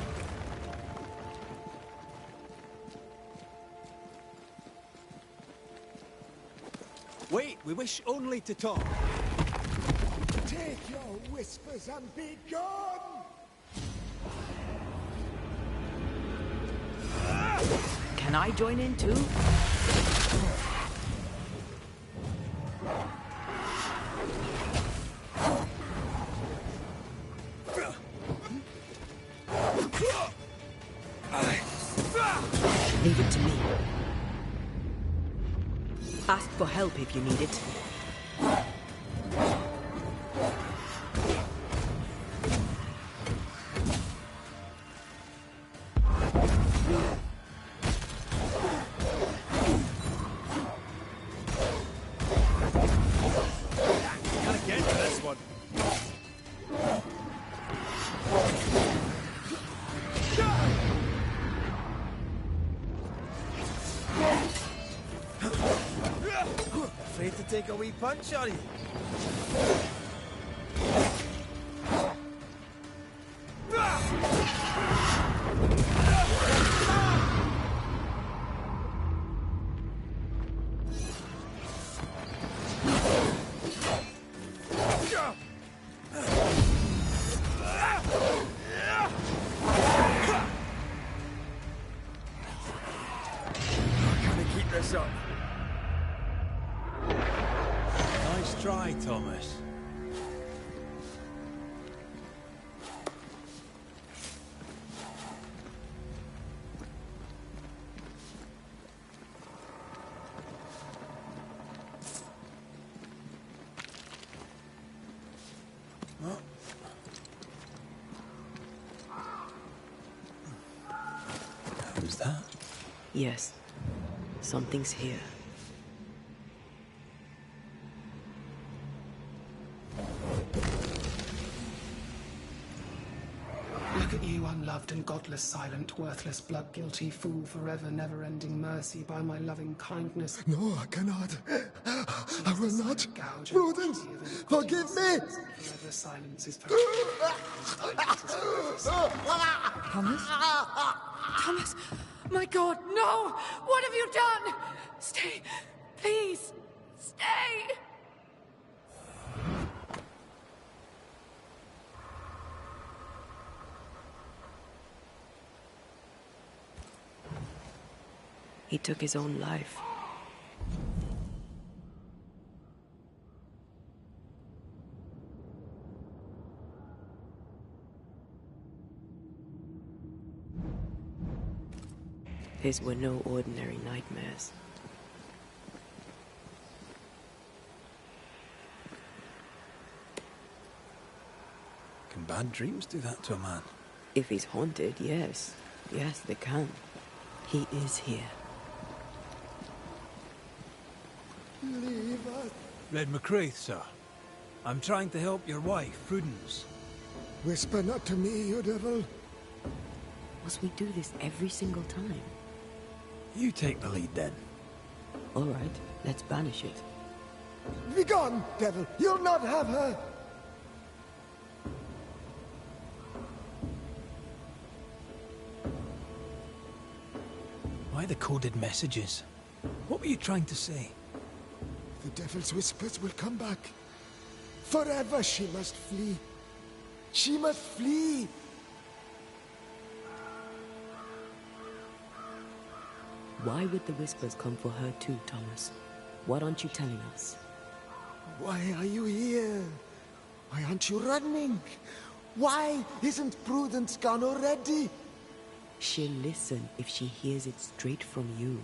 Wait, we wish only to talk. Take your whispers and be gone! Can I join in too? Leave it to me. Ask for help if you need it. Gotta get to this one. Afraid to take a wee punch, are you? Gotta keep this up. Nice try, Thomas. Who's that? Yes. Something's here. Look at you, unloved and godless, silent, worthless, blood-guilty fool, forever never-ending mercy by my loving kindness. No, I cannot. I will not. Prudence, forgive me! Forever silence is Thomas? Thomas! My God, no! What have you done? Stay! Please! Stay! He took his own life. His were no ordinary nightmares. Can bad dreams do that to a man? If he's haunted, yes. Yes, they can. He is here. Leave us. Red McCraith, sir. I'm trying to help your wife, Prudence. Whisper not to me, you devil. Must we do this every single time? You take the lead, then. All right, let's banish it. Begone, devil! You'll not have her! Why the coded messages? What were you trying to say? The devil's whispers will come back. Forever she must flee. She must flee! Why would the whispers come for her too, Thomas? What aren't you telling us? Why are you here? Why aren't you running? Why isn't Prudence gone already? She'll listen if she hears it straight from you.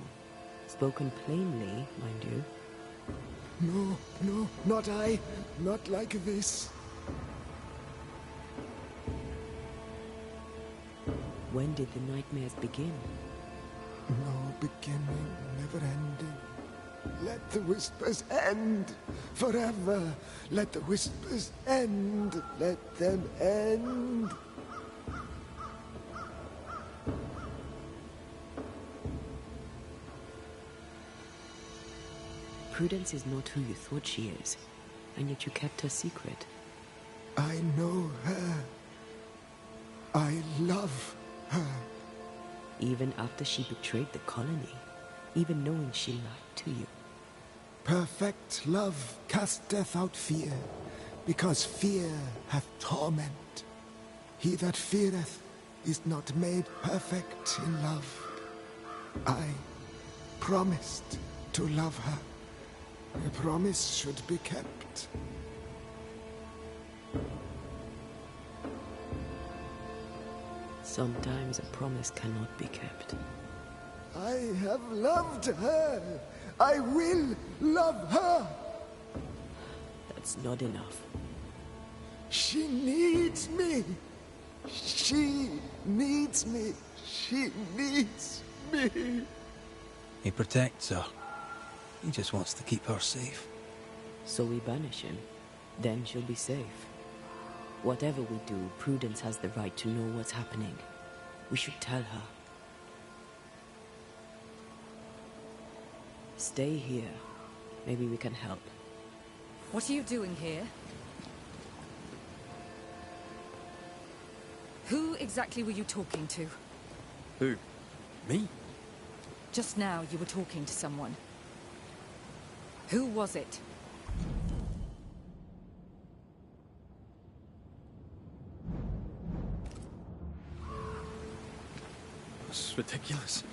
Spoken plainly, mind you. No, no, not I. Not like this. When did the nightmares begin? No beginning, never ending. Let the whispers end forever. Let the whispers end. Let them end. Prudence is not who you thought she is, and yet you kept her secret. I know her. I love her. Even after she betrayed the colony, even knowing she lied to you. Perfect love casteth out fear, because fear hath torment. He that feareth is not made perfect in love. I promised to love her. A promise should be kept. Sometimes a promise cannot be kept. I have loved her. I will love her. That's not enough. She needs me. She needs me. She needs me. He protects her. He just wants to keep her safe. So we banish him. Then she'll be safe. Whatever we do, Prudence has the right to know what's happening. We should tell her. Stay here. Maybe we can help. What are you doing here? Who exactly were you talking to? Who? Me? Just now you were talking to someone. Who was it? It's ridiculous.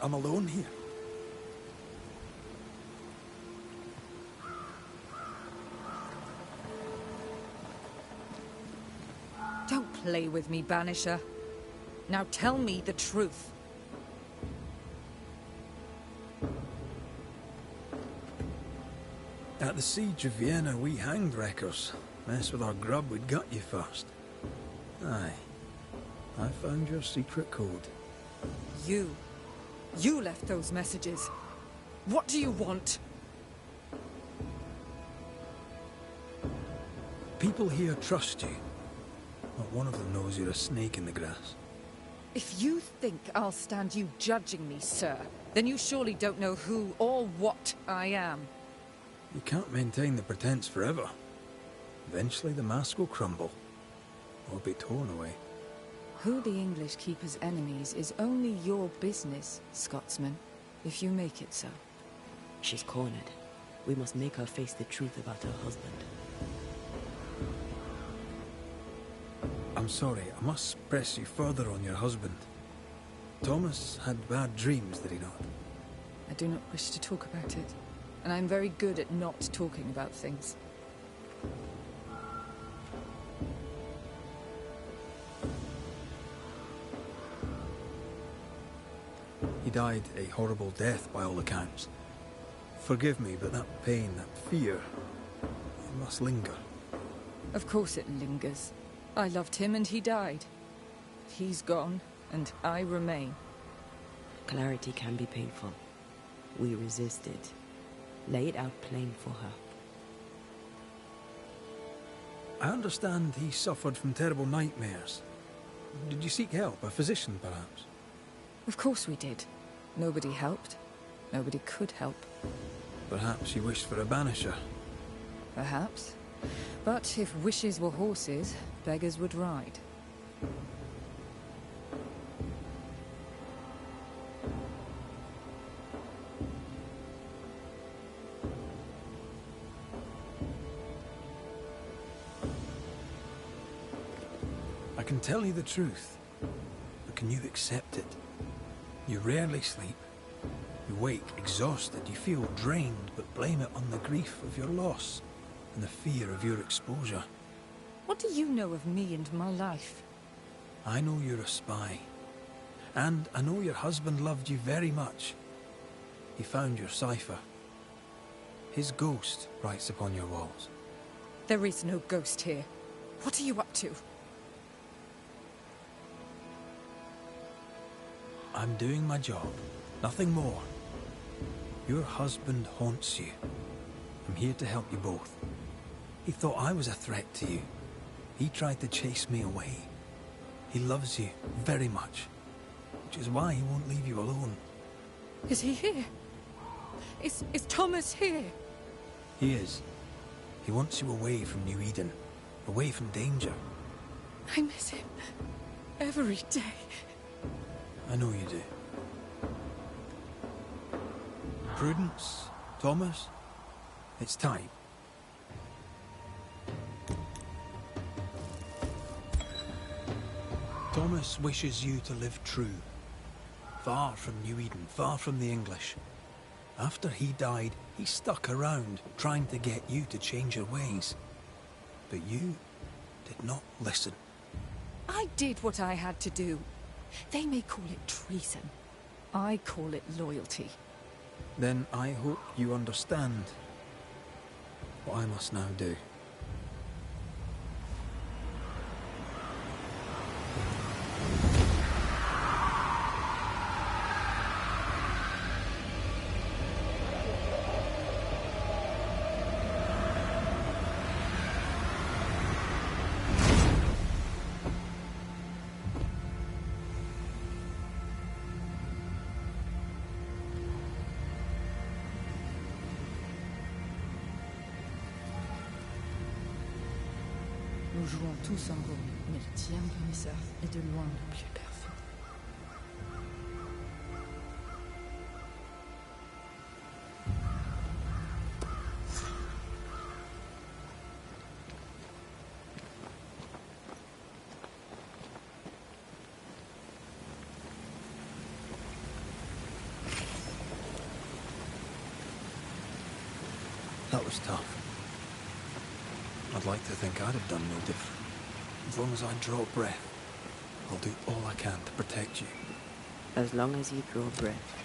I'm alone here. Don't play with me, Banisher. Now tell me the truth. At the siege of Vienna, we hanged wreckers. Mess with our grub, we'd gut you first. Aye. I found your secret code. You left those messages. What do you want? People here trust you. Not one of them knows you're a snake in the grass. If you think I'll stand you judging me, sir, then you surely don't know who or what I am. You can't maintain the pretense forever. Eventually the mask will crumble. Or be torn away. Who the English keep as enemies is only your business, Scotsman, if you make it so. She's cornered. We must make her face the truth about her husband. I'm sorry, I must press you further on your husband. Thomas had bad dreams, did he not? I do not wish to talk about it, and I'm very good at not talking about things. He died a horrible death by all accounts. Forgive me, but that pain, that fear, it must linger. Of course it lingers. I loved him and he died. He's gone, and I remain. Clarity can be painful. We resisted. Lay it out plain for her. I understand he suffered from terrible nightmares. Did you seek help? A physician, perhaps? Of course we did. Nobody helped. Nobody could help. Perhaps you wished for a banisher. Perhaps. But if wishes were horses, beggars would ride. I can tell you the truth, but can you accept it? You rarely sleep. You wake exhausted, you feel drained, but blame it on the grief of your loss and the fear of your exposure. What do you know of me and my life? I know you're a spy. And I know your husband loved you very much. He found your cipher. His ghost writes upon your walls. There is no ghost here. What are you up to? I'm doing my job. Nothing more. Your husband haunts you. I'm here to help you both. He thought I was a threat to you. He tried to chase me away. He loves you very much, which is why he won't leave you alone. Is he here? Is Thomas here? He is. He wants you away from New Eden, away from danger. I miss him every day. I know you do. Prudence, Thomas, it's time. Thomas wishes you to live true. Far from New Eden, far from the English. After he died, he stuck around, trying to get you to change your ways. But you did not listen. I did what I had to do. They may call it treason. I call it loyalty. Then I hope you understand what I must now do. Nous jouons tous un rôle, mais le tien, commissaire, est de loin le plus parfait. That was tough. I'd like to think I'd have done no different. As long as I draw breath, I'll do all I can to protect you. As long as you draw breath.